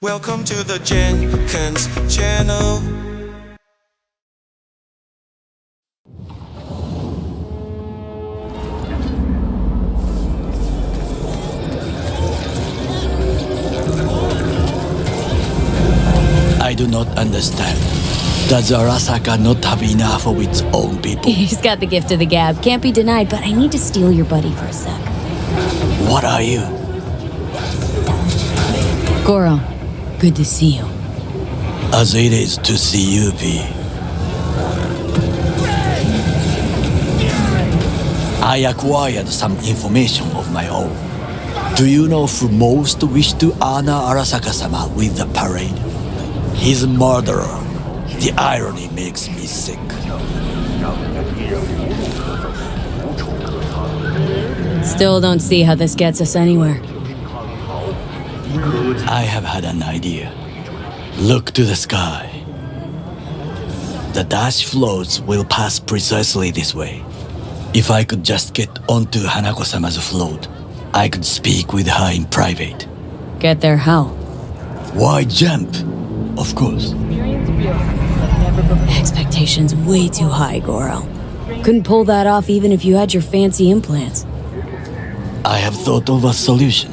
Welcome to the Dzhenkins channel. I do not understand. Does Arasaka not have enough of its own people? He's got the gift of the gab. Can't be denied, but I need to steal your buddy for a sec. What are you? Goro, good to see you. As it is to see you, V. I acquired some information of my own. Do you know who most wished to honor Arasaka-sama with the parade? His murderer. The irony makes me sick. Still don't see how this gets us anywhere. I have had an idea. Look to the sky. The dash floats will pass precisely this way. If I could just get onto Hanako-sama's float, I could speak with her in private. Get there how? Why jump? Of course. Expectations way too high, Goro. Couldn't pull that off even if you had your fancy implants. I have thought of a solution.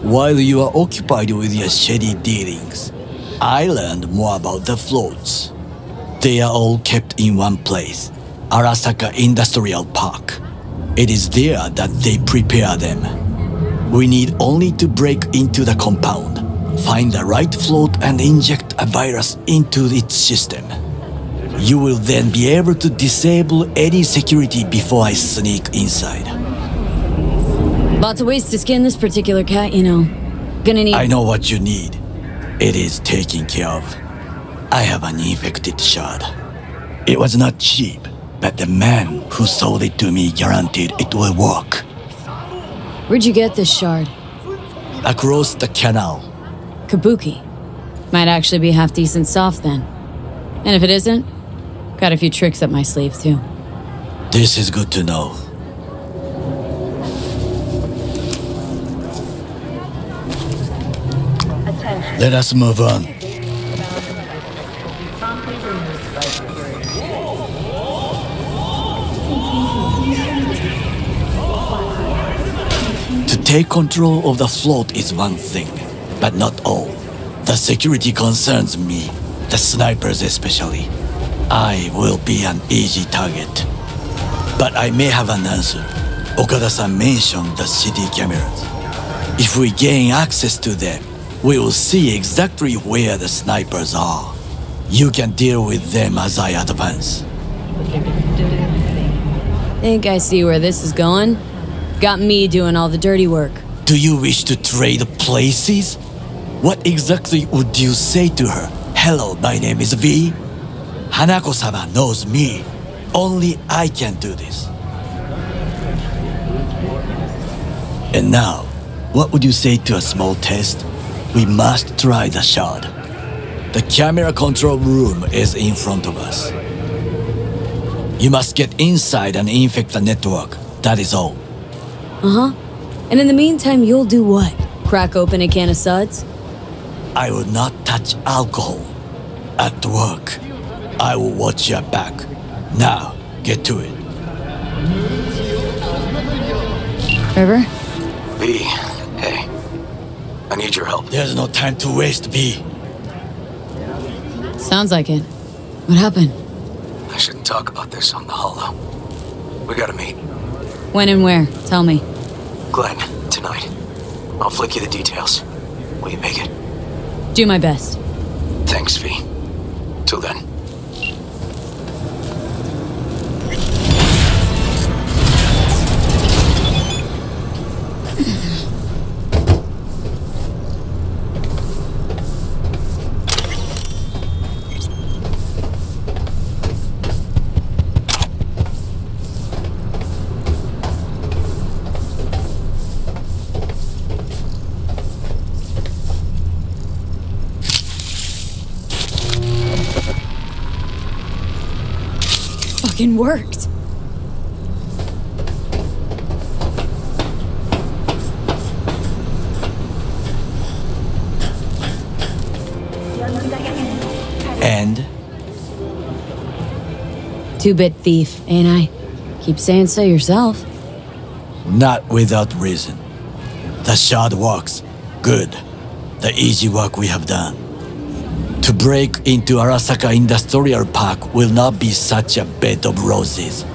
While you are occupied with your shady dealings, I learned more about the floats. They are all kept in one place, Arasaka Industrial Park. It is there that they prepare them. We need only to break into the compound, find the right float and inject a virus into its system. You will then be able to disable any security before I sneak inside. Lots of ways to skin this particular cat, you know. Gonna need— I know what you need. It is taken care of. I have an infected shard. It was not cheap, but the man who sold it to me guaranteed it will work. Where'd you get this shard? Across the canal. Kabuki. Might actually be half decent soft then. And if it isn't, got a few tricks up my sleeve too. This is good to know. Let us move on. To take control of the float is one thing, but not all. The security concerns me, the snipers especially. I will be an easy target. But I may have an answer. Okada-san mentioned the city cameras. If we gain access to them, we will see exactly where the snipers are. You can deal with them as I advance. Think I see where this is going. Got me doing all the dirty work. Do you wish to trade places? What exactly would you say to her? Hello, my name is V. Hanako-sama knows me. Only I can do this. And now, what would you say to a small test? We must try the shard. The camera control room is in front of us. You must get inside and infect the network. That is all. Uh-huh. And in the meantime, you'll do what? Crack open a can of suds? I will not touch alcohol. At work, I will watch your back. Now, get to it. River? V, hey. I need your help. There's no time to waste, V. Sounds like it. What happened? I shouldn't talk about this on the holo. We gotta meet. When and where? Tell me. Glenn, tonight. I'll flick you the details. Will you make it? Do my best. Thanks, V. Till then. Fucking worked. And Two-bit thief, ain't I? Keep saying so yourself. not without reason. The shard works. Good. The easy work we have done. To break into Arasaka Industrial Park will not be such a bed of roses.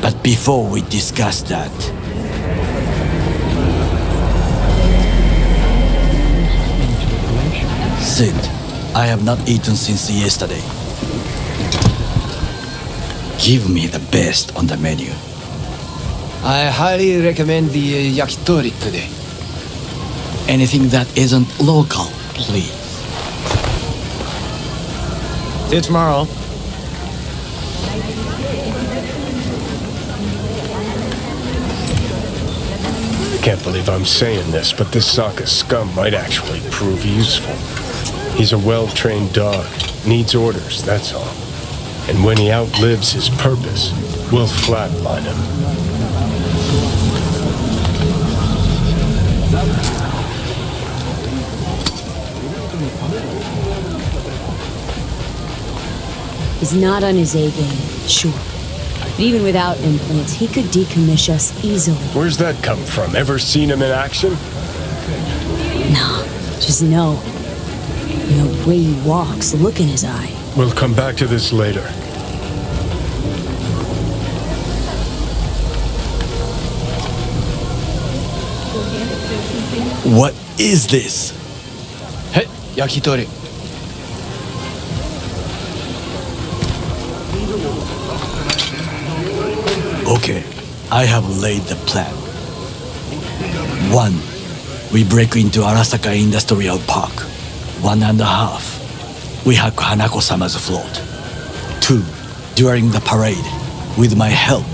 But before we discuss that, Sid, I have not eaten since yesterday. Give me the best on the menu. I highly recommend the yakitori today. Anything that isn't local, please. See you tomorrow. I can't believe I'm saying this, but this Sokka scum might actually prove useful. He's a well-trained dog, needs orders, that's all. And when he outlives his purpose, we'll flatline him. He's not on his A game, sure. But even without implants, he could decommission us easily. Where's that come from? Ever seen him in action? Nah, just know. And the way he walks, the look in his eye. We'll come back to this later. What is this? Hey, yakitori. Okay, I have laid the plan. 1. We break into Arasaka Industrial Park. 1.5. We hack Hanako-sama's float. 2. During the parade, with my help,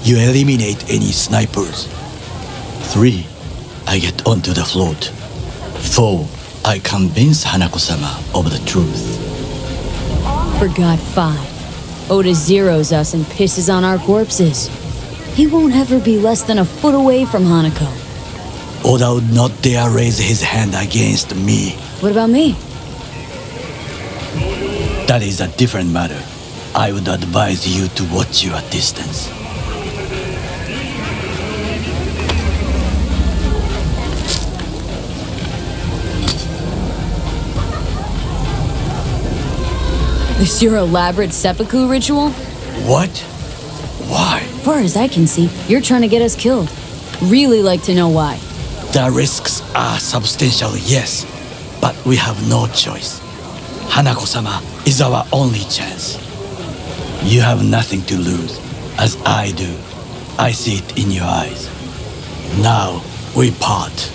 you eliminate any snipers. 3. I get onto the float. 4. I convince Hanako-sama of the truth. Forgot 5. Oda zeroes us and pisses on our corpses. He won't ever be less than a foot away from Hanako. Oda would not dare raise his hand against me. What about me? That is a different matter. I would advise you to watch your distance. This your elaborate seppuku ritual? What? Why? Far as I can see, you're trying to get us killed. Really like to know why. The risks are substantial, yes, but we have no choice. Hanako-sama is our only chance. You have nothing to lose, as I do. I see it in your eyes. Now, we part.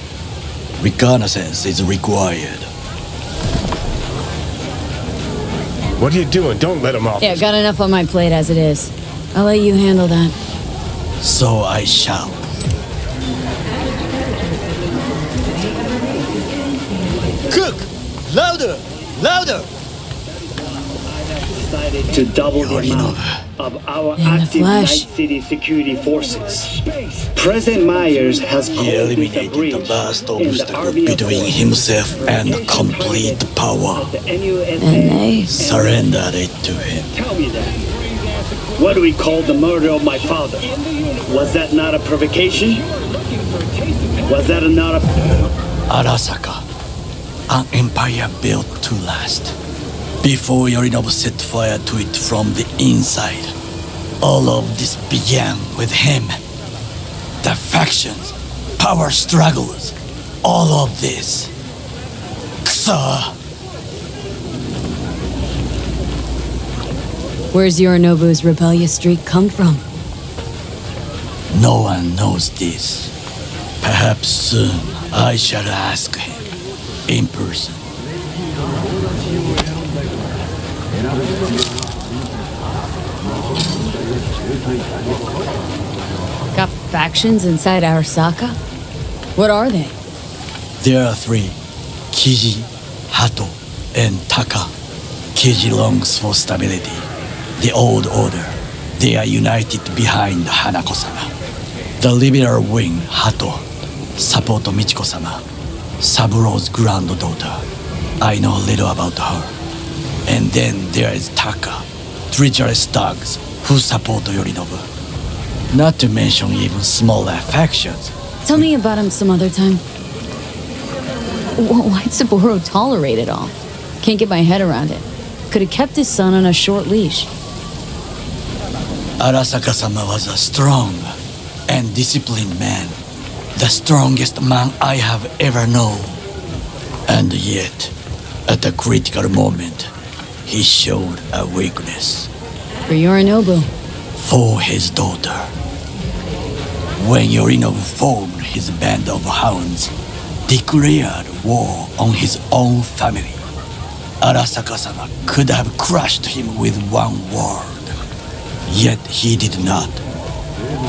Reconnaissance is required. What are you doing? Don't let him off. Yeah, got enough on my plate as it is. I'll let you handle that. So I shall. Cook! Louder! Louder! To double the amount of our In the active Night flesh. City security forces. President Myers has He called this a eliminated breach the last in the obstacle army of between one. himself and complete power. The NUSA And they Surrendered it to him. Tell me that. What do we call the murder of my father? Was that not a provocation? Was that not a... Arasaka, an empire built to last. Before Yorinobu set fire to it from the inside, all of this began with him. The factions, power struggles, all of this. Kusa! Where's Yorinobu's rebellious streak come from? No one knows this. Perhaps soon I shall ask him in person. Got factions inside Arasaka? What are they? There are 3, Kiji, Hato, and Taka. Kiji longs for stability. The old order. They are united behind Hanako-sama. The liberal wing, Hato, support Michiko-sama, Saburo's granddaughter. I know little about her. And then there is Taka, treacherous thugs who support Yorinobu. Not to mention even smaller factions. Tell me about him some other time. Why'd Saburo tolerate it all? Can't get my head around it. Could have kept his son on a short leash. Arasaka-sama was a strong and disciplined man. The strongest man I have ever known. And yet, at a critical moment, he showed a weakness. For Yorinobu. For his daughter. When Yorinobu formed his band of hounds, declared war on his own family, Arasaka-sama could have crushed him with one word. Yet he did not,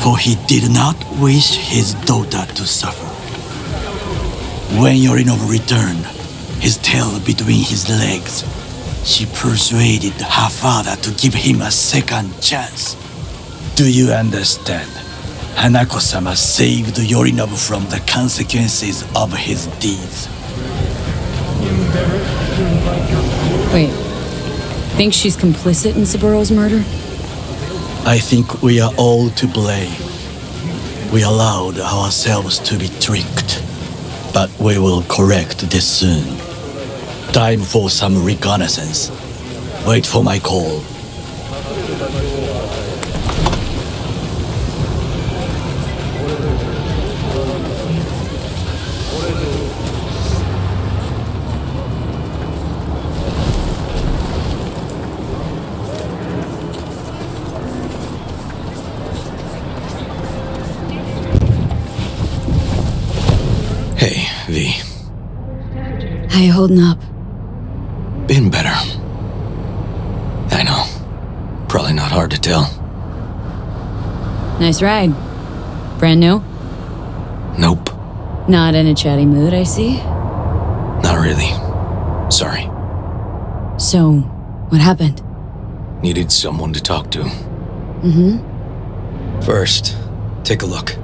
for he did not wish his daughter to suffer. When Yorinobu returned, his tail between his legs, she persuaded her father to give him a second chance. Do you understand? Hanako-sama saved Yorinobu from the consequences of his deeds. Wait. Think she's complicit in Saburo's murder? I think we are all to blame. We allowed ourselves to be tricked. But we will correct this soon. Time for some reconnaissance. Wait for my call. Hey, V. How you holding up? Been better. I know. Probably not hard to tell. Nice ride. Brand new? Nope. Not in a chatty mood, I see. Not really. Sorry. So, what happened? Needed someone to talk to. Mm-hmm. First, take a look.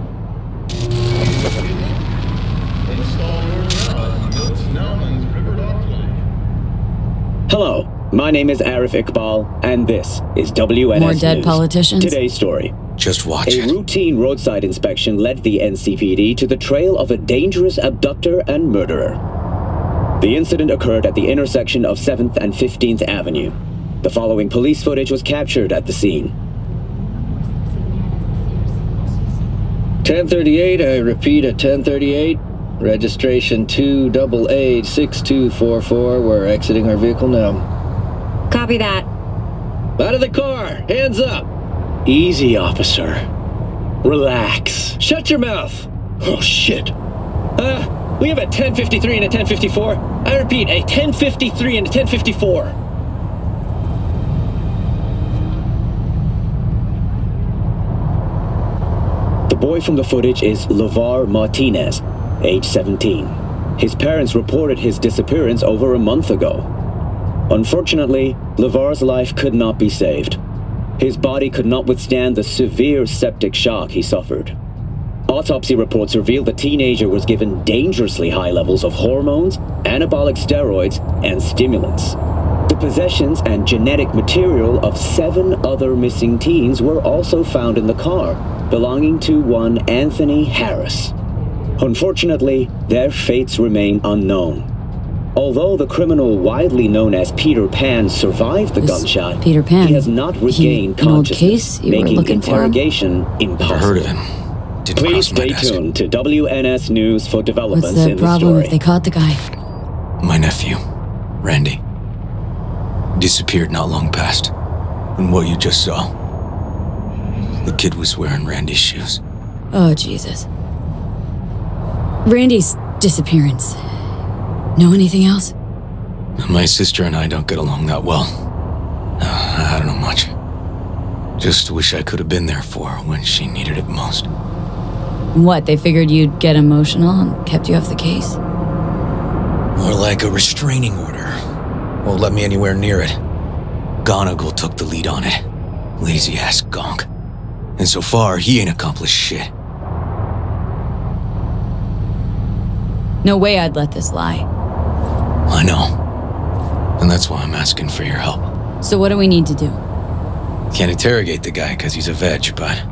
Hello, my name is Arif Iqbal, and this is WNS More dead News. politicians? Today's story. Just watch A it. routine roadside inspection led the NCPD to the trail of a dangerous abductor and murderer. The incident occurred at the intersection of 7th and 15th Avenue. The following police footage was captured at the scene. 1038, I repeat at 1038. Registration 2AA6244. We're exiting our vehicle now. Copy that. Out of the car! Hands up! Easy, officer. Relax. Shut your mouth! Oh, shit. We have a 1053 and a 1054. I repeat, a 1053 and a 1054. The boy from the footage is LeVar Martinez, age 17. His parents reported his disappearance over a month ago. Unfortunately, LeVar's life could not be saved. His body could not withstand the severe septic shock he suffered. Autopsy reports revealed the teenager was given dangerously high levels of hormones, anabolic steroids, and stimulants. The possessions and genetic material of 7 other missing teens were also found in the car, belonging to one Anthony Harris. Unfortunately, their fates remain unknown. Although the criminal widely known as Peter Pan survived the This gunshot, Peter Pan, he has not regained an old consciousness, case you were making looking for him? interrogation Never impossible. heard of him. Didn't Please cross my stay desk. tuned to WNS News for What's developments the in the problem story. if they caught the guy? My nephew, Randy. Disappeared not long past. And what you just saw. The kid was wearing Randy's shoes. Oh, Jesus. Randy's disappearance. Know anything else? My sister and I don't get along that well. I don't know much. Just wish I could have been there for her when she needed it most. What, they figured you'd get emotional and kept you off the case? More like a restraining order. Won't let me anywhere near it. Gonagle took the lead on it. Lazy-ass gonk. And so far, he ain't accomplished shit. No way I'd let this lie. I know. And That's why I'm asking for your help. So what do we need to do? Can't interrogate the guy because he's a veg, but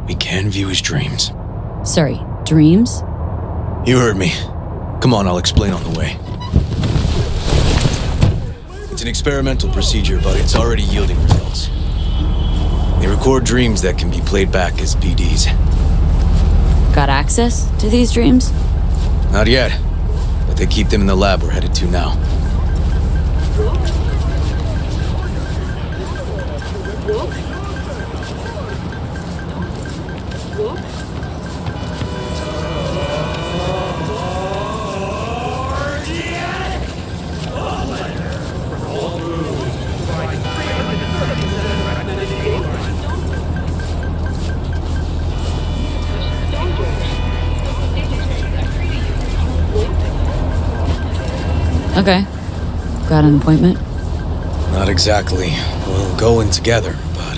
we can view his dreams. Sorry, dreams? You heard me. Come on, I'll explain on the way. It's an experimental procedure, but it's already yielding results. They record dreams that can be played back as BDs. Got access to these dreams? Not yet, but they keep them in the lab we're headed to now. Okay. Got an appointment? Not exactly. We'll go in together, but,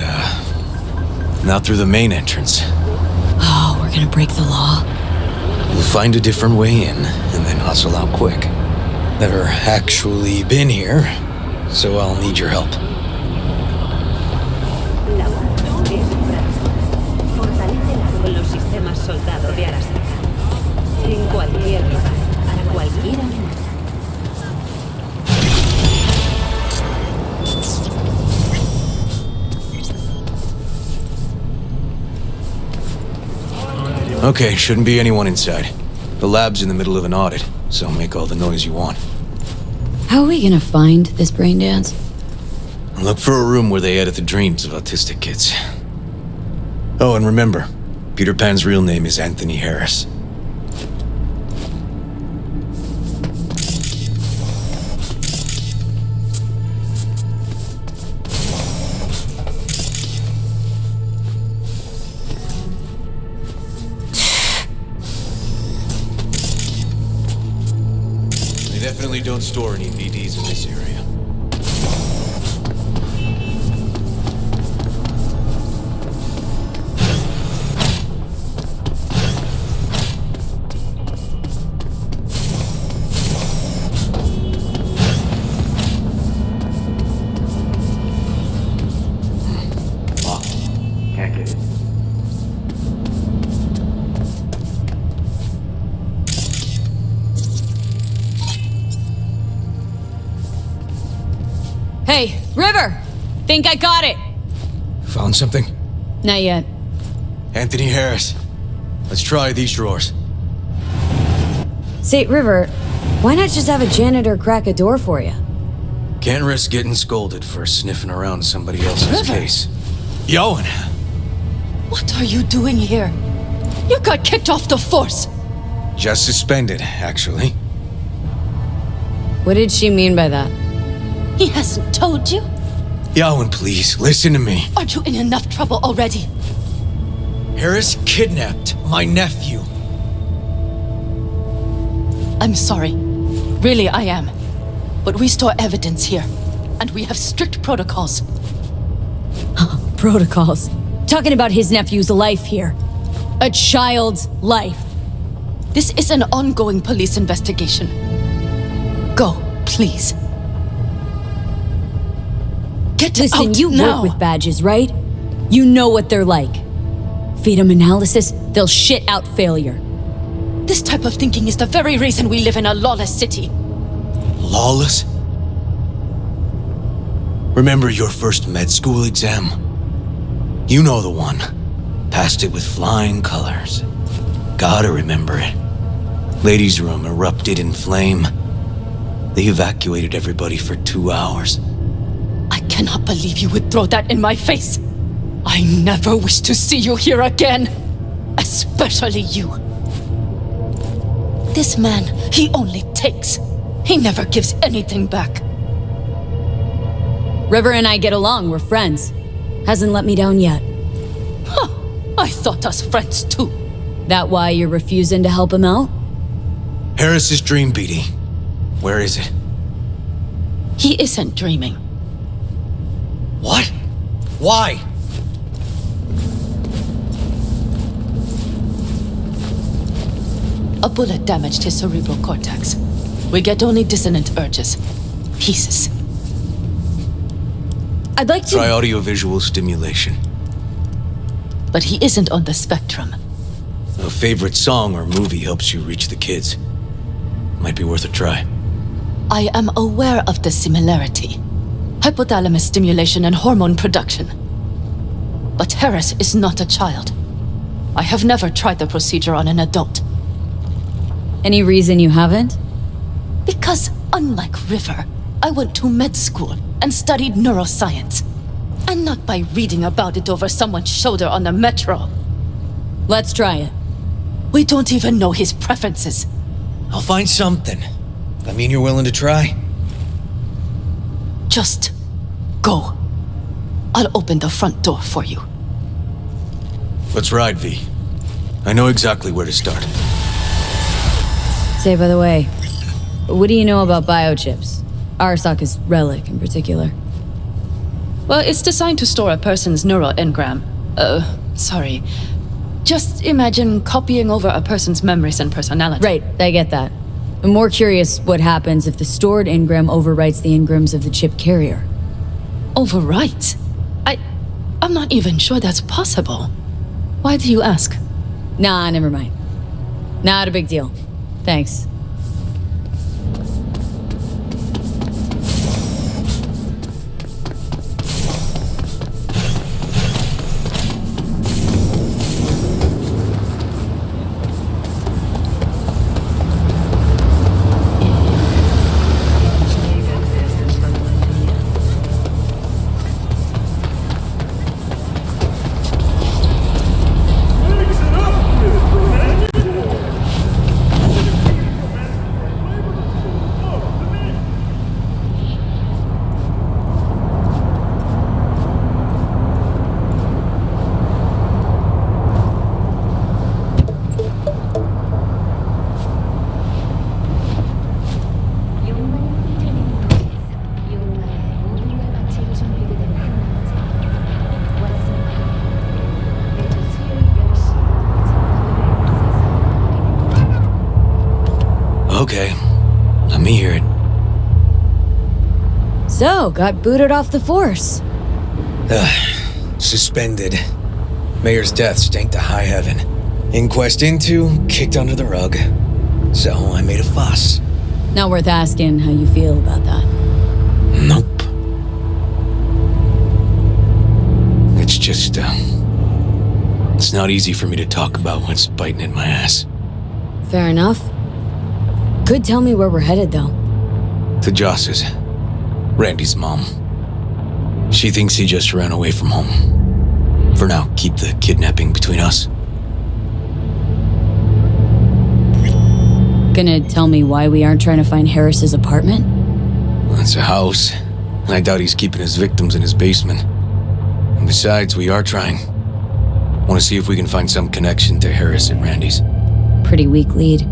not through the main entrance. Oh, we're gonna break the law. We'll find a different way in, and then hustle out quick. Never actually been here, so I'll need your help. Con los sistemas soldado de Arasaka. En cualquier lugar, para cualquier amenaza. Okay, shouldn't be anyone inside. The lab's in the middle of an audit, so make all the noise you want. How are we gonna find this brain dance? Look for a room where they edit the dreams of autistic kids. Oh, and remember, Peter Pan's real name is Anthony Harris. They definitely don't store any BDs in this area. Hey, River! Think I got it! Found something? Not yet. Anthony Harris. Let's try these drawers. Say, River, why not just have a janitor crack a door for you? Can't risk getting scolded for sniffing around somebody else's case. Yoan! What are you doing here? You got kicked off the force! Just suspended, actually. What did she mean by that? He hasn't told you? Yoan, please, listen to me. Aren't you in enough trouble already? Harris kidnapped my nephew. I'm sorry. Really, I am. But we store evidence here, and we have strict protocols. Protocols. Talking about his nephew's life here. A child's life. This is an ongoing police investigation. Go, please. Get Listen, out you now. work with badges, right? You know what they're like. Feed them analysis, they'll shit out failure. This type of thinking is the very reason we live in a lawless city. Lawless? Remember your first med school exam? You know the one. Passed it with flying colors. Gotta remember it. Ladies' room erupted in flame. They evacuated everybody for 2 hours. I cannot believe you would throw that in my face. I never wish to see you here again. Especially you. This man, he only takes. He never gives anything back. River and I get along, we're friends. Hasn't let me down yet. Huh. I thought us friends too. That why you're refusing to help him out? Harris's dream, BD. Where is it? He isn't dreaming. What? Why? A bullet damaged his cerebral cortex. We get only dissonant urges. pieces. I'd like to. Try audiovisual stimulation. But he isn't on the spectrum. A favorite song or movie helps you reach the kids. Might be worth a try. I am aware of the similarity. Hypothalamus stimulation and hormone production. But Harris is not a child. I have never tried the procedure on an adult. Any reason you haven't? Because, unlike River, I went to med school and studied neuroscience. And not by reading about it over someone's shoulder on the metro. Let's try it. We don't even know his preferences. I'll find something. I mean, you're willing to try? Just go. I'll open the front door for you. Let's ride, V. I know exactly where to start. Say, by the way, what do you know about biochips? Arasaka's relic in particular. Well, it's designed to store a person's neural engram. Sorry. Just imagine copying over a person's memories and personality. Right, I get that. I'm more curious what happens if the stored engram overwrites the engrams of the chip carrier. Overwrites? I'm not even sure that's possible. Why do you ask? Nah, never mind. Not a big deal. Thanks. Okay, let me hear it. So, got booted off the force. Suspended. Mayor's death stank to high heaven. Inquest into, kicked under the rug. So I made a fuss. Not worth asking how you feel about that. Nope. It's just, it's not easy for me to talk about what's biting at my ass. Fair enough. Could tell me where we're headed, though. To Joss's. Randy's mom. She thinks he just ran away from home. For now, keep the kidnapping between us. Gonna tell me why we aren't trying to find Harris's apartment? Well, it's a house, and I doubt he's keeping his victims in his basement. And besides, we are trying. Want to see if we can find some connection to Harris at Randy's. Pretty weak lead.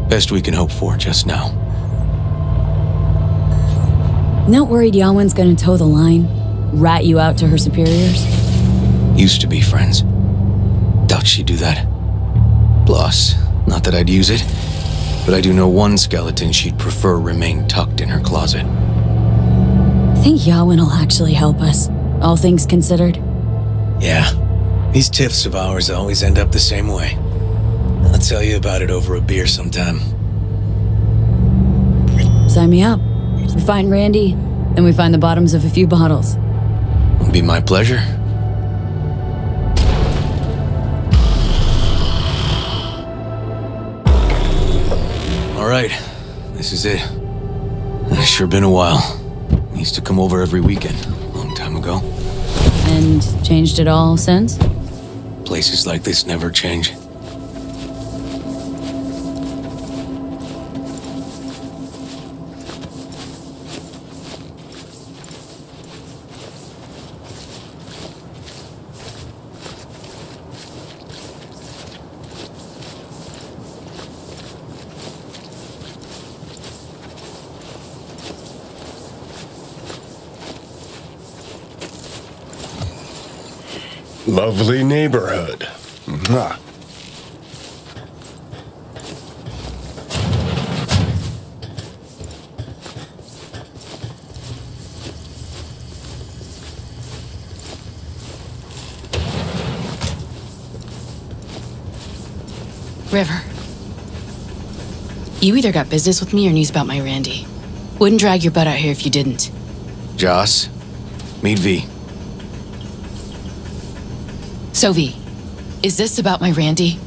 Best we can hope for just now. Not worried Yawen's gonna toe the line? Rat you out to her superiors? Used to be friends. Doubt she'd do that. Plus, not that I'd use it, but I do know one skeleton she'd prefer remain tucked in her closet. Think Yawen will actually help us, all things considered? Yeah. These tiffs of ours always end up the same way. I'll tell you about it over a beer sometime. Sign me up. We find Randy, then we find the bottoms of a few bottles. It'll be my pleasure. All right, this is it. It's sure been a while. Used to come over every weekend, a long time ago. And changed it all since? Places like this never change. Lovely neighborhood. Mwah. River. You either got business with me or news about my Randy. Wouldn't drag your butt out here if you didn't. Joss, meet V. So V, is this about my Randy?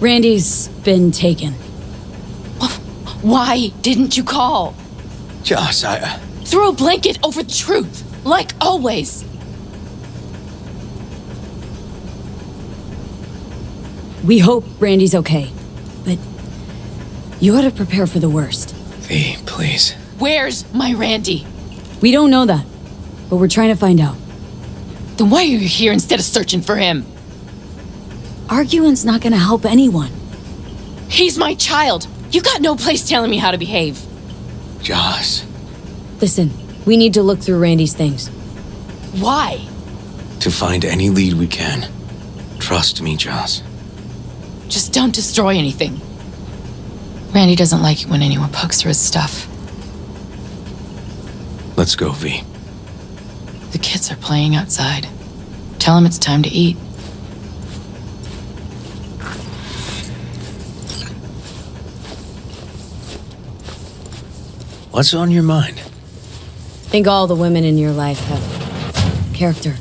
Randy's been taken. Why didn't you call? Joss, Throw a blanket over the truth, like always. We hope Randy's okay, but you ought to prepare for the worst. V, please. Where's my Randy? We don't know that, but we're trying to find out. Then why are you here instead of searching for him? Arguing's not gonna help anyone. He's my child. You got no place telling me how to behave. Joss. Listen, we need to look through Randy's things. Why? To find any lead we can. Trust me, Joss. Just don't destroy anything. Randy doesn't like it when anyone pokes through his stuff. Let's go, V. The kids are playing outside. Tell them it's time to eat. What's on your mind? Think all the women in your life have character.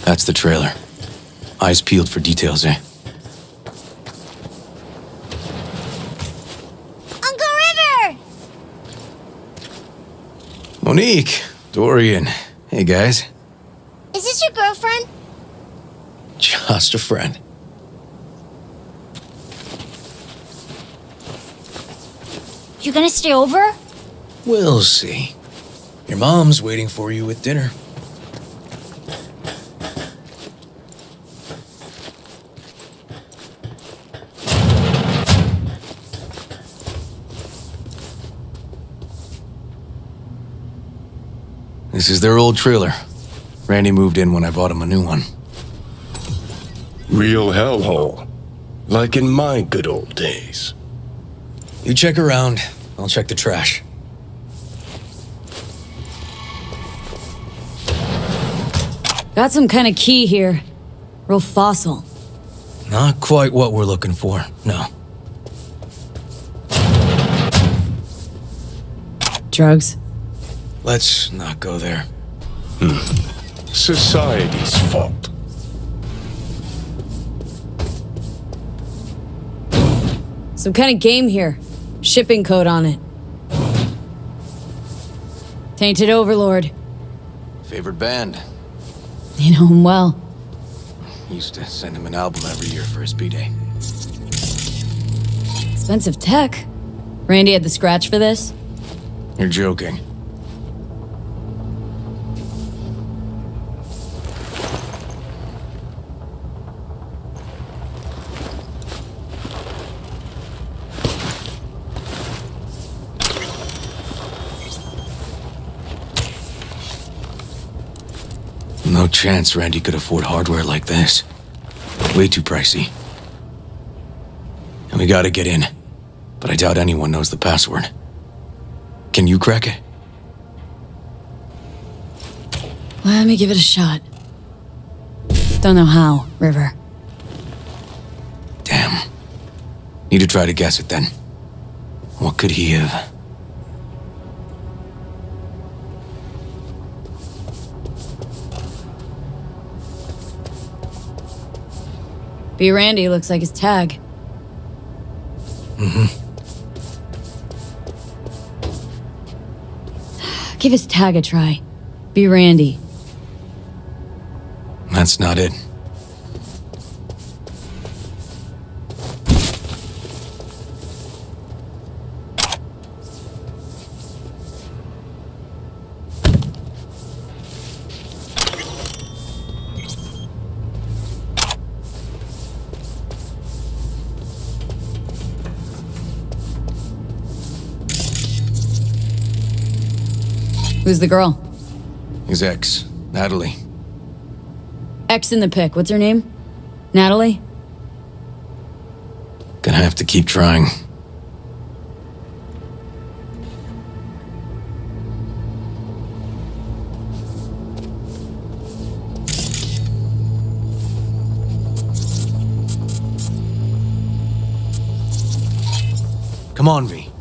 That's the trailer. Eyes peeled for details, eh? Uncle River! Monique, Dorian. Hey, guys. Is this your girlfriend? Just a friend. You gonna stay over? We'll see. Your mom's waiting for you with dinner. This is their old trailer. Randy moved in when I bought him a new one. Real hellhole. Like in my good old days. You check around, I'll check the trash. Got some kind of key here. Real fossil. Not quite what we're looking for, no. Drugs? Let's not go there. Society's fault. Some kind of game here. Shipping code on it. Tainted Overlord. Favorite band? You know him well. Used to send him an album every year for his B-Day. Expensive tech. Randy had the scratch for this? You're joking. No chance Randy could afford hardware like this. Way too pricey. And we gotta get in. But I doubt anyone knows the password. Can you crack it? Let me give it a shot. Don't know how, River. Damn. Need to try to guess it then. What could he have? B. Randy looks like his tag. Give his tag a try. B. Randy. That's not it. Who's the girl? His ex, Natalie. X in the pic. What's her name? Natalie? Gonna have to keep trying. Come on, V.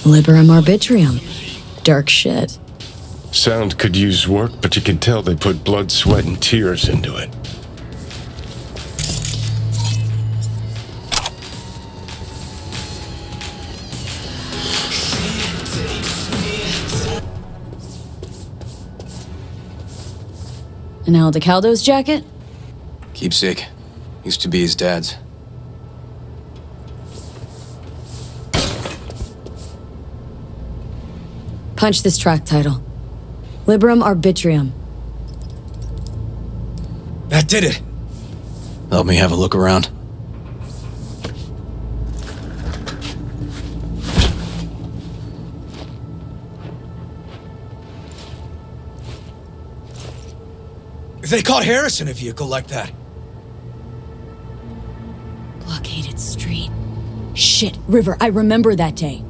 Liberum arbitrium. Dark shit. Sound could use work, but you can tell they put blood, sweat, and tears into it. An Aldecaldo's jacket? Keepsake. Used to be his dad's. Punch this track title. Liberum arbitrium. That did it. Help me have a look around. They caught Harris in a vehicle like that. Blockaded street. Shit, River, I remember that day.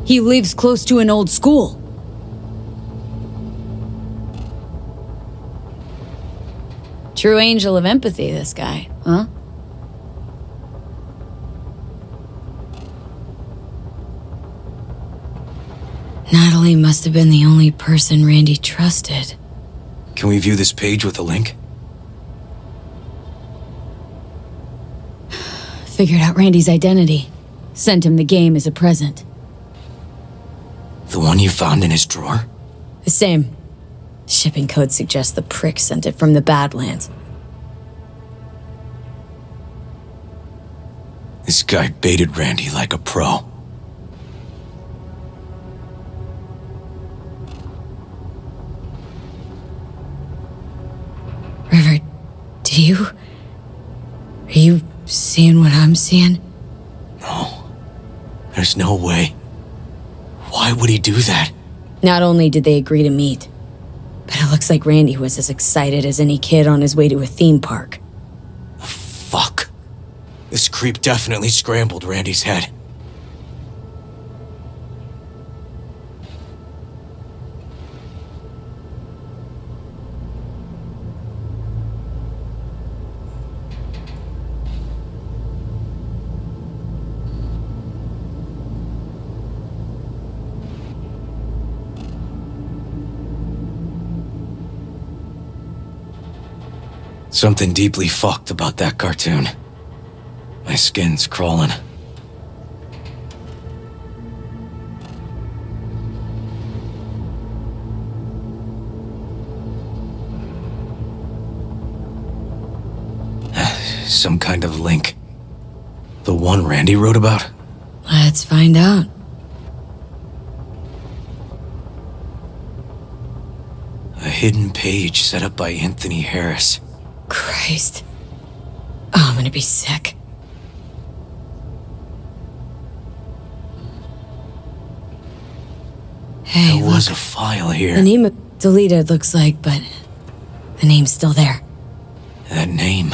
He lives close to an old school. True angel of empathy, this guy, huh? Natalie must have been the only person Randy trusted. Can we view this page with a link? Figured out Randy's identity. Sent him the game as a present. The one you found in his drawer? The same. Shipping code suggests the prick sent it from the Badlands. This guy baited Randy like a pro. River, are you seeing what I'm seeing? No. There's no way. Why would he do that? Not only did they agree to meet, but it looks like Randy was as excited as any kid on his way to a theme park. Fuck. This creep definitely scrambled Randy's head. Something deeply fucked about that cartoon. My skin's crawling. Some kind of link. The one Randy wrote about? Let's find out. A hidden page set up by Anthony Harris. Christ. Oh, I'm gonna be sick. Hey, there was a file here. The name deleted, looks like, but the name's still there. That name.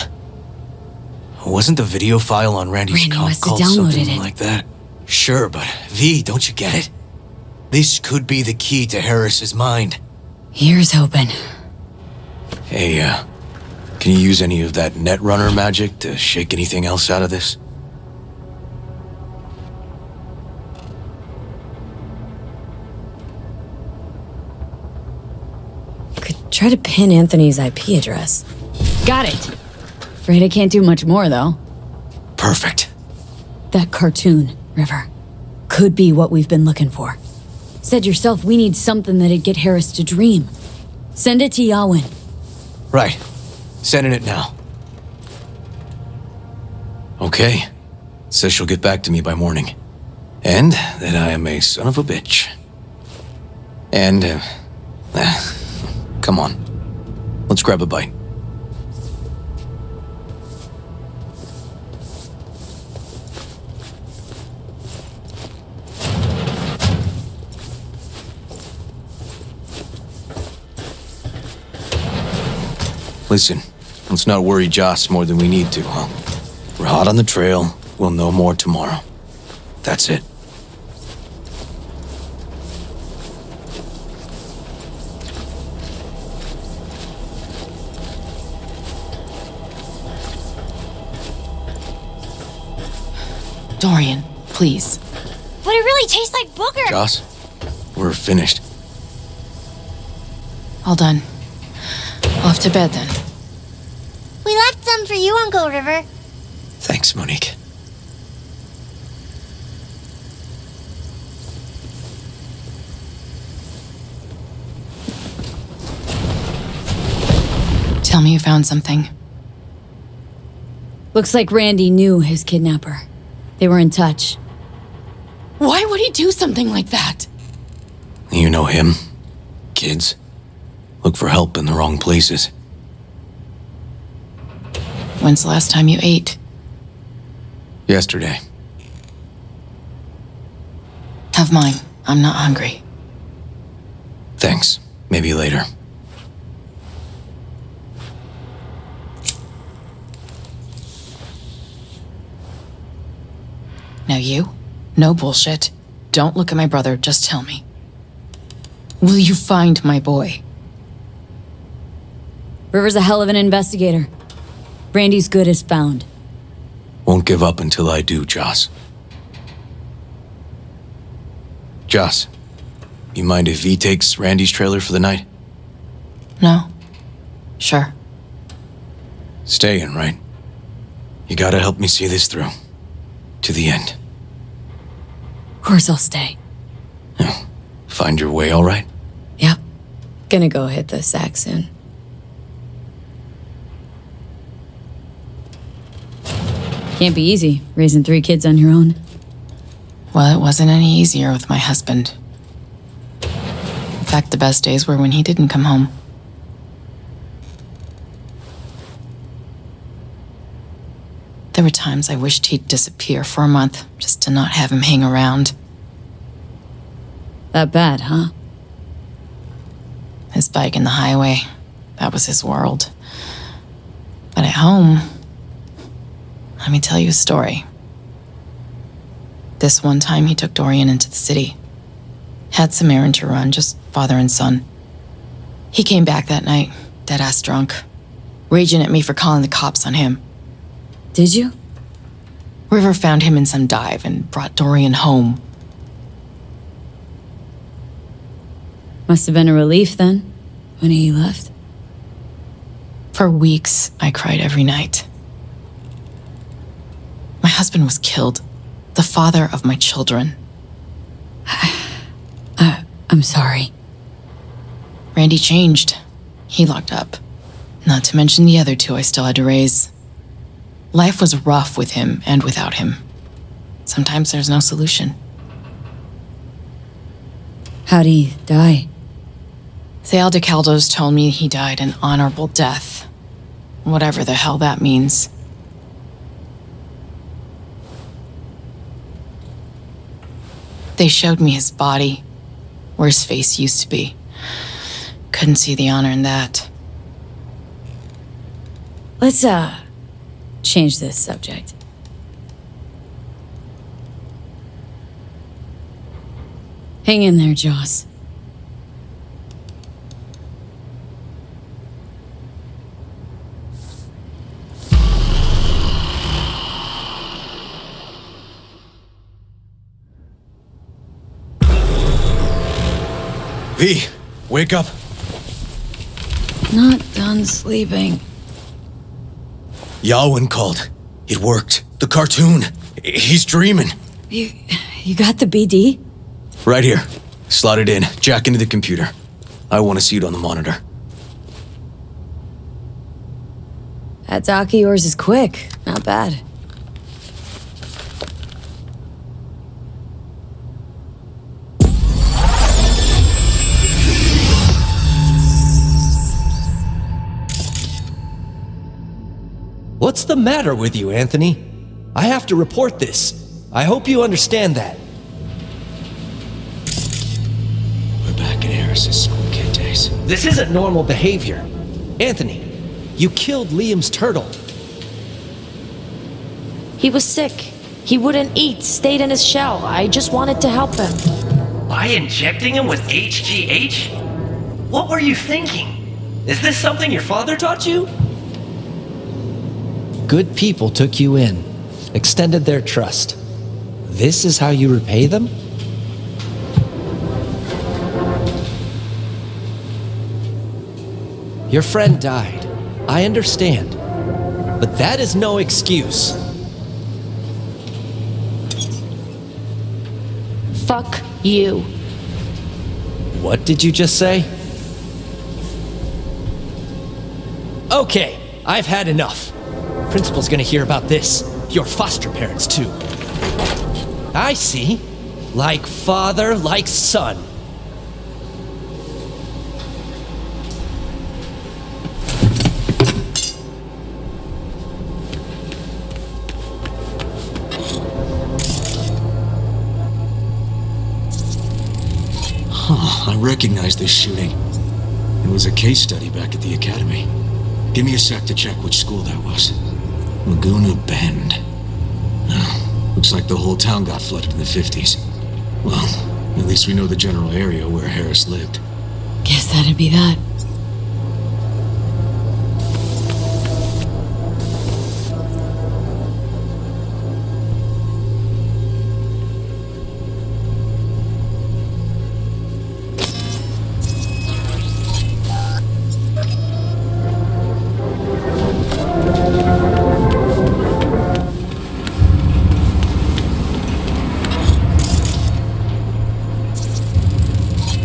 Wasn't the video file on Randy's comp must have called downloaded something it. like that? Sure, but V, don't you get it? This could be the key to Harris's mind. Here's hoping. Hey, can you use any of that Netrunner magic to shake anything else out of this? Could try to pin Anthony's IP address. Got it! Afraid I can't do much more, though. Perfect. That cartoon, River, could be what we've been looking for. Said yourself we need something that'd get Harris to dream. Send it to Yawin. Right. Sending it now. Okay. Says she'll get back to me by morning. And that I am a son of a bitch. And, come on. Let's grab a bite. Listen, let's not worry Joss more than we need to, huh? We're hot on the trail. We'll know more tomorrow. That's it. Dorian, please. But it really tastes like booger. Joss, we're finished. All done. Off to bed then. We left some for you, Uncle River. Thanks, Monique. Tell me you found something. Looks like Randy knew his kidnapper. They were in touch. Why would he do something like that? You know him. Kids look for help in the wrong places. When's the last time you ate? Yesterday. Have mine. I'm not hungry. Thanks. Maybe later. Now you? No bullshit. Don't look at my brother, just tell me. Will you find my boy? River's a hell of an investigator. Randy's good as found. Won't give up until I do, Joss. Joss, you mind if V takes Randy's trailer for the night? No? Sure. Staying, right? You gotta help me see this through. To the end. Of course I'll stay. Find your way all right? Yep. Gonna go hit the sack soon. Can't be easy, raising 3 kids on your own. Well, it wasn't any easier with my husband. In fact, the best days were when he didn't come home. There were times I wished he'd disappear for a month, just to not have him hang around. That bad, huh? His bike in the highway, that was his world. But at home, let me tell you a story. This one time he took Dorian into the city. Had some errand to run, just father and son. He came back that night, dead-ass drunk, raging at me for calling the cops on him. Did you? River found him in some dive and brought Dorian home. Must have been a relief then, when he left. For weeks, I cried every night. My husband was killed. The father of my children. I'm sorry. Randy changed. He locked up. Not to mention the other 2 I still had to raise. Life was rough with him and without him. Sometimes there's no solution. How'd he die? The Aldecaldos told me he died an honorable death. Whatever the hell that means. They showed me his body, where his face used to be. Couldn't see the honor in that. Let's, change this subject. Hang in there, Joss. V, wake up. Not done sleeping. Yawin called. It worked. The cartoon. He's dreaming. You got the BD? Right here. Slot it in. Jack into the computer. I want to see it on the monitor. That doc of yours is quick. Not bad. What's the matter with you, Anthony? I have to report this. I hope you understand that. We're back in Harris's school kid days. This isn't normal behavior. Anthony, you killed Liam's turtle. He was sick. He wouldn't eat, stayed in his shell. I just wanted to help him. By injecting him with HGH? What were you thinking? Is this something your father taught you? Good people took you in, extended their trust. This is how you repay them? Your friend died. I understand. But that is no excuse. Fuck you. What did you just say? Okay, I've had enough. Principal's gonna hear about this. Your foster parents, too. I see. Like father, like son. I recognize this shooting. It was a case study back at the academy. Give me a sec to check which school that was. Laguna Bend. Oh, looks like the whole town got flooded in the 50s. Well, at least we know the general area where Harris lived. Guess that'd be that.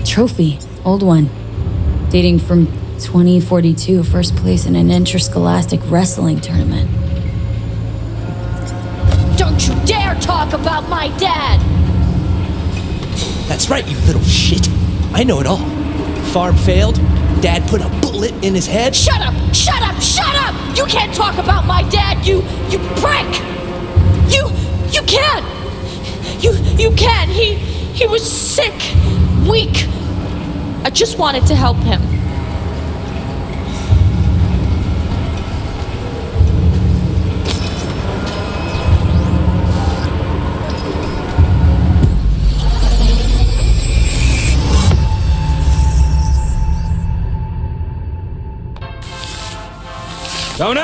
Trophy, old one, dating from 2042, first place in an interscholastic wrestling tournament. Don't you dare talk about my dad! That's right, you little shit. I know it all. Farm failed. Dad put a bullet in his head. Shut up! Shut up! Shut up! You can't talk about my dad, you prick! You can't! You can't! He was sick, weak. I just wanted to help him. Tony!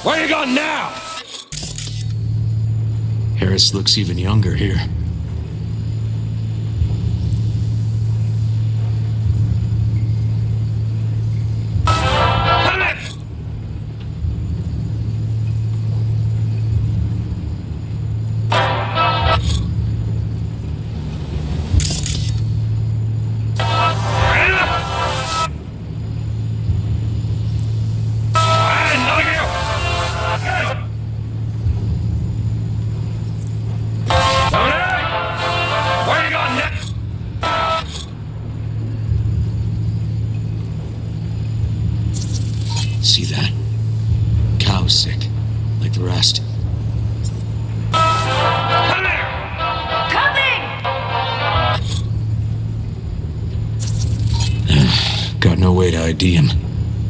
Where you going now? Harris looks even younger here. See that? Cow's sick, like the rest. Got no way to ID him.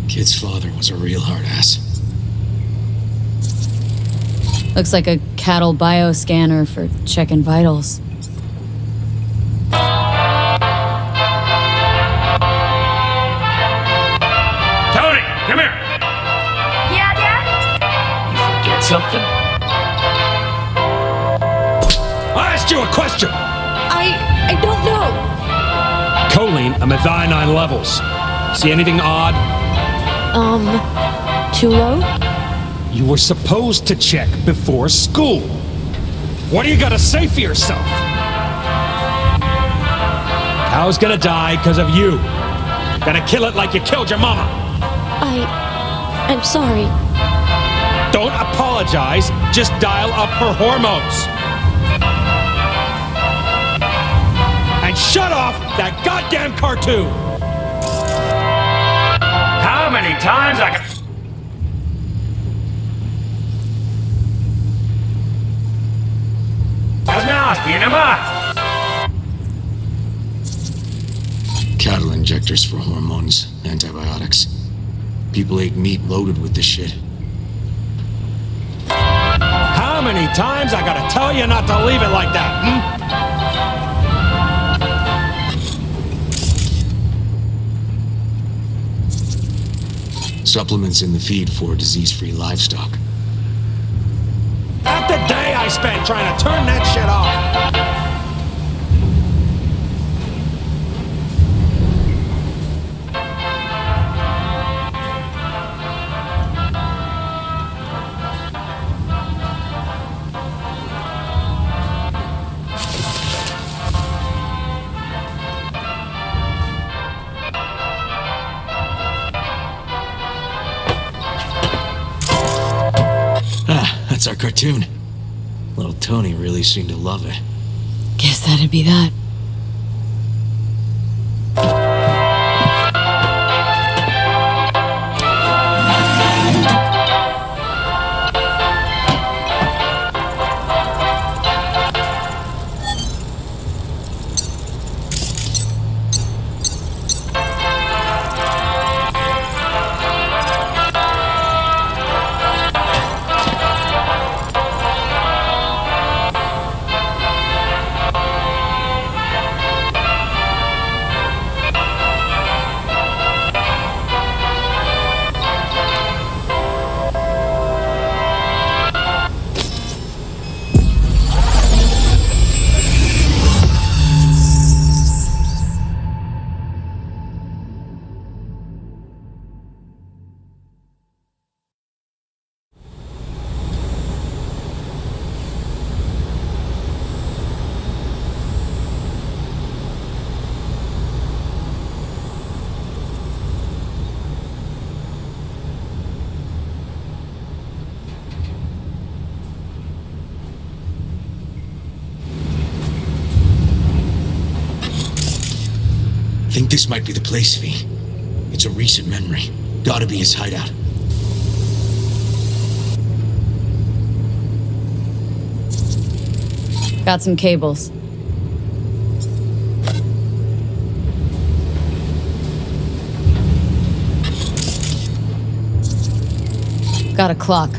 Kid's father was a real hard ass. Looks like a cattle bioscanner for checking vitals. Tony, come here! Yeah, Dad? You forget something? I asked you a question! I don't know. Choline and methionine levels. See anything odd? Too low? You were supposed to check before school. What do you gotta say for yourself? Cow's gonna die because of you. Gonna kill it like you killed your mama. I'm sorry. Don't apologize, just dial up her hormones. And shut off that goddamn cartoon! How many times I can... now, tiene más. Cattle injectors for hormones, antibiotics. People ate meat loaded with this shit. How many times I gotta tell you not to leave it like that, Supplements in the feed for disease-free livestock. Not the day I spent trying to turn that shit off! That's our cartoon. Little Tony really seemed to love it. Guess that'd be that. I think this might be the place, V. It's a recent memory. Gotta be his hideout. Got some cables. Got a clock.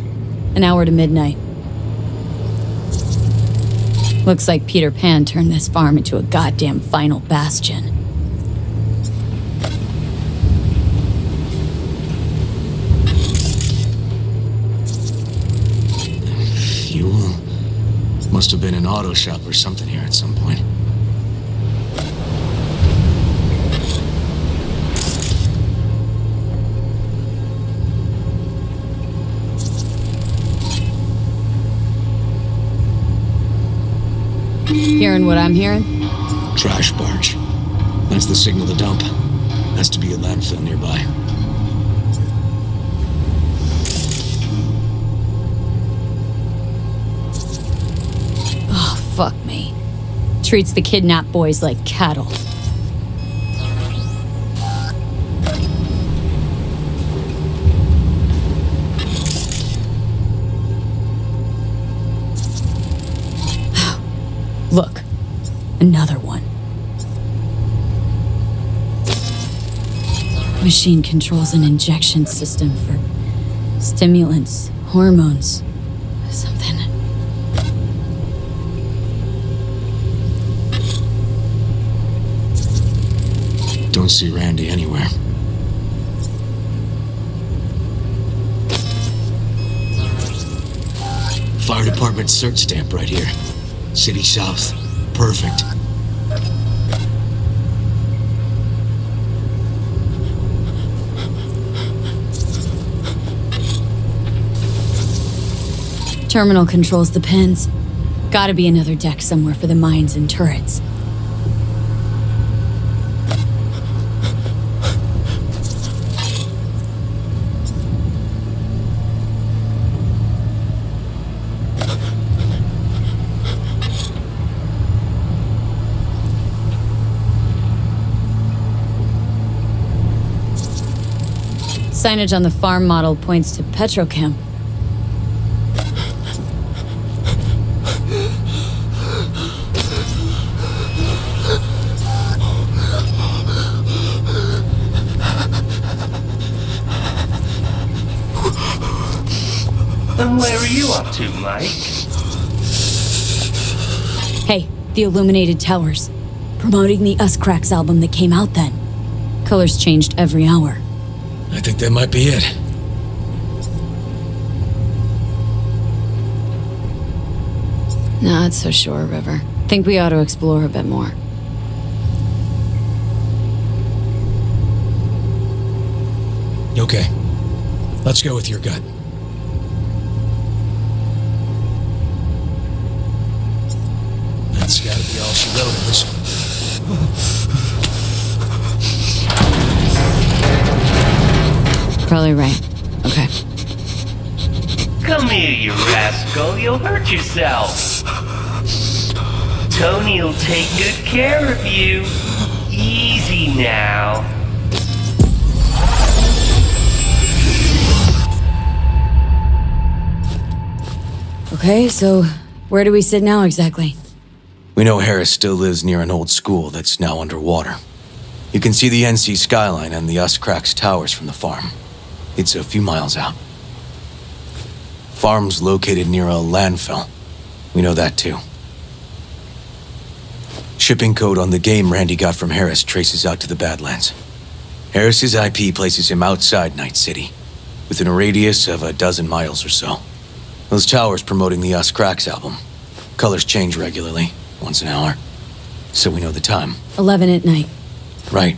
An hour to midnight. Looks like Peter Pan turned this farm into a goddamn final bastion. Fuel? Must have been an auto shop or something here at some point. Hearing what I'm hearing? Trash barge. That's the signal to dump. Has to be a landfill nearby. Oh, fuck me. Treats the kidnapped boys like cattle. Look, another one. Machine controls an injection system for stimulants, hormones, something. Don't see Randy anywhere. Fire department search stamp right here. City South. Perfect. Terminal controls the pins. Gotta be another deck somewhere for the mines and turrets. Signage on the farm model points to Petrochem. are you up to, Mike? Hey, the Illuminated Towers. Promoting the Us Cracks album that came out then. Colors changed every hour. I think that might be it. Not so sure, River. Think we ought to explore a bit more. Okay. Let's go with your gut. That's gotta be all she wrote in this one. Probably right. Okay. Come here, you rascal. You'll hurt yourself. Tony'll take good care of you. Easy now. Okay, so where do we sit now exactly? We know Harris still lives near an old school that's now underwater. You can see the NC skyline and the Us Cracks towers from the farm. It's a few miles out. Farm's located near a landfill. We know that too. Shipping code on the game Randy got from Harris traces out to the Badlands. Harris's IP places him outside Night City, within a radius of 12 miles or so. Those towers promoting the Us Cracks album. Colors change regularly, once an hour. So we know the time. 11 at night. Right.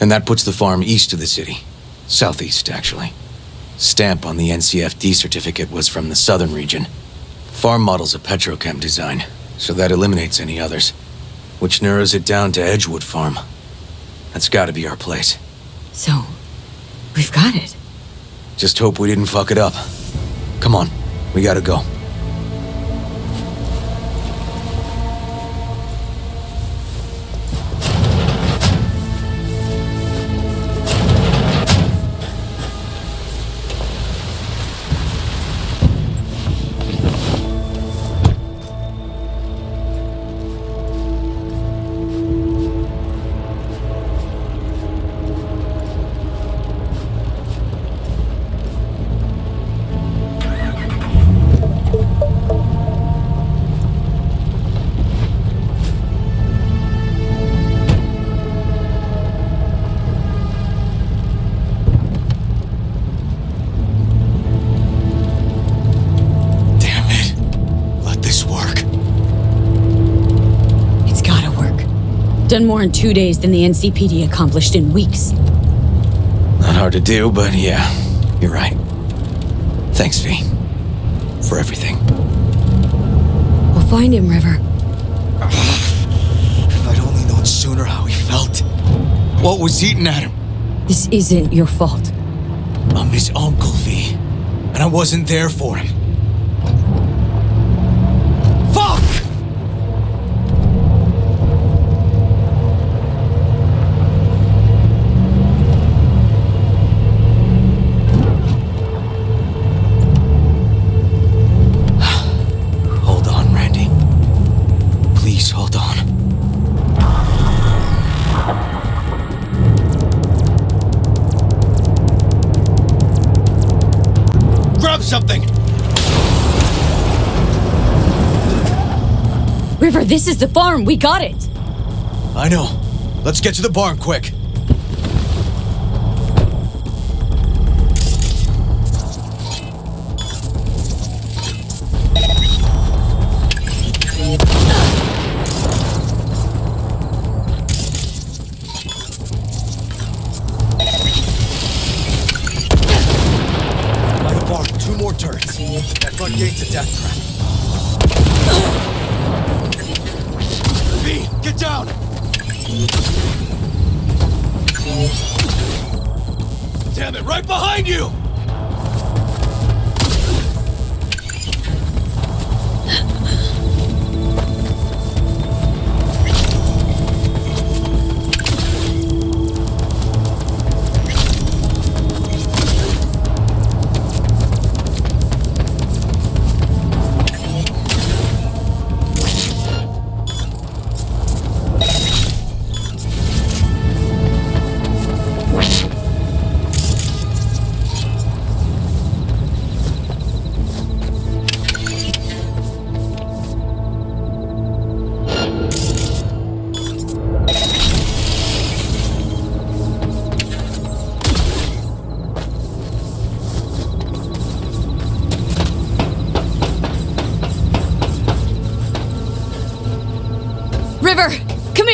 And that puts the farm east of the city. Southeast, actually. Stamp on the NCFD certificate was from the southern region. Farm model's a petrochem design, so that eliminates any others, which narrows it down to Edgewood Farm. That's gotta be our place. So, we've got it. Just hope we didn't fuck it up. Come on, we gotta go. Done more in 2 days than the NCPD accomplished in weeks. Not hard to do, but yeah, you're right. Thanks, V. For everything. We'll find him, River. If I'd only known sooner how he felt. What was eating at him? This isn't your fault. I'm his uncle, V. And I wasn't there for him. Fuck! Something! River, this is the farm. We got it. I know. Let's get to the barn quick. Gate's a death trap. V, get down! Damn it, right behind you!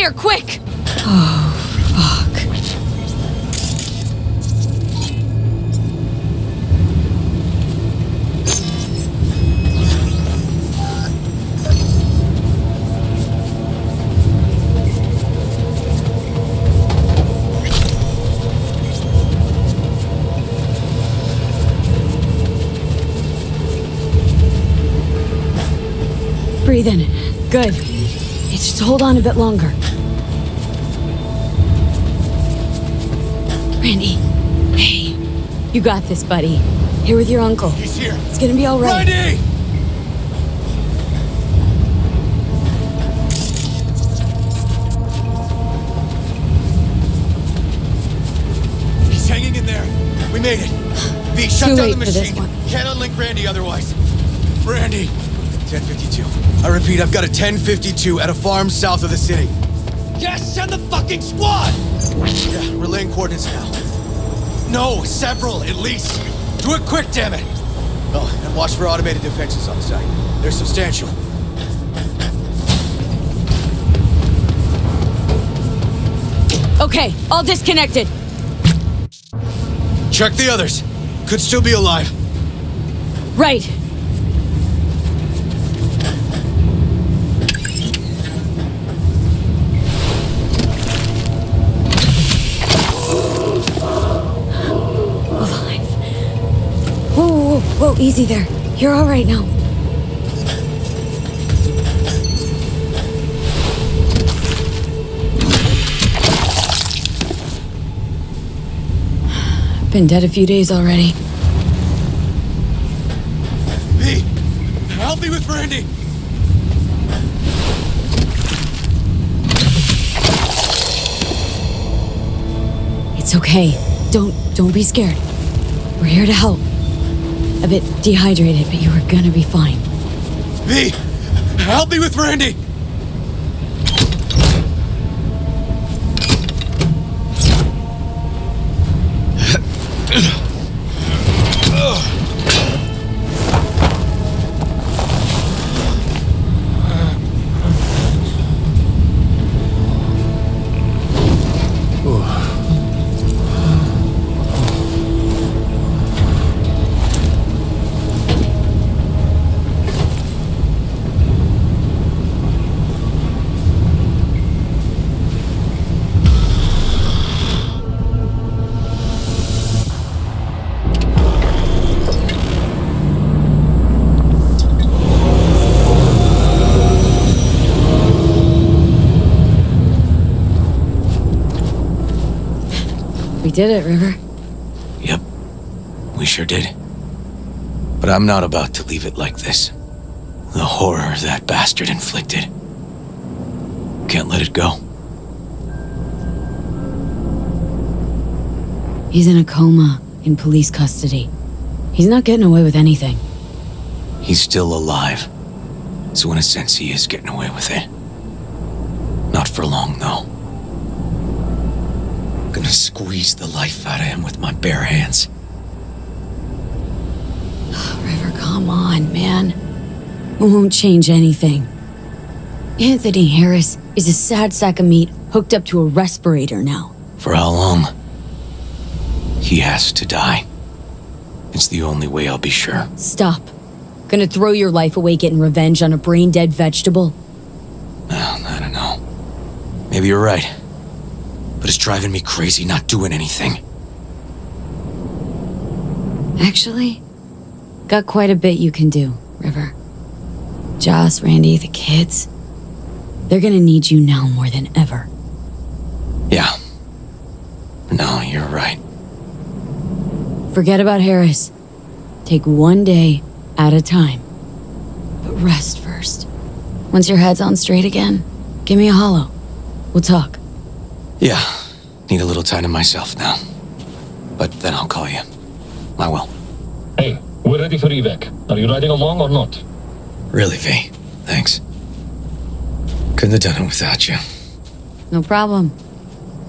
here, quick! Oh, fuck. Breathe in. Good. It's just hold on a bit longer. Randy. Hey. You got this, buddy. Here with your uncle. He's here. It's gonna be all right. Randy! He's hanging in there. We made it. V, shut Too down late the for this machine. one. Can't unlink Randy otherwise. Randy. 1052. I repeat, I've got a 1052 at a farm south of the city. Yes, send the fucking squad! Yeah, relaying coordinates now. No, several, at least. Do it quick, damn it! Oh, and watch for automated defenses on the site. They're substantial. Okay, all disconnected. Check the others. Could still be alive. Right. Alive. Whoa, easy there. You're all right now. Been dead a few days already. V, help me with Randy. It's okay. Don't be scared. We're here to help. A bit dehydrated, but you are gonna be fine. V, help me with Randy. We did it, River. Yep, we sure did. But I'm not about to leave it like this. The horror that bastard inflicted. Can't let it go. He's in a coma, in police custody. He's not getting away with anything. He's still alive. So in a sense, he is getting away with it. Not for long, though. Gonna squeeze the life out of him with my bare hands. River, come on, man. It won't change anything. Anthony Harris is a sad sack of meat hooked up to a respirator now. For how long? He has to die. It's the only way I'll be sure. Stop. Gonna throw your life away getting revenge on a brain-dead vegetable? I don't know. Maybe you're right. But it's driving me crazy not doing anything. Actually, got quite a bit you can do, River. Joss, Randy, the kids. They're gonna need you now more than ever. Yeah. No, you're right. Forget about Harris. Take one day at a time. But rest first. Once your head's on straight again, give me a hollow. We'll talk. Yeah. Need a little time to myself now. But then I'll call you. I will. Hey, we're ready for evac. Are you riding along or not? Really, V. Thanks. Couldn't have done it without you. No problem.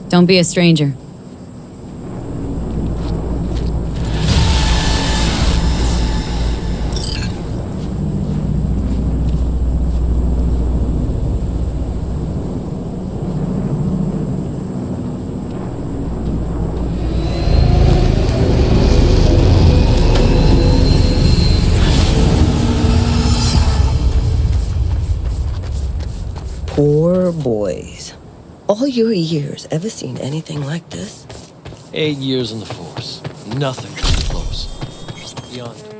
Don't be a stranger. Poor boys. All your years, ever seen anything like this? 8 years in the Force. Nothing comes close. Beyond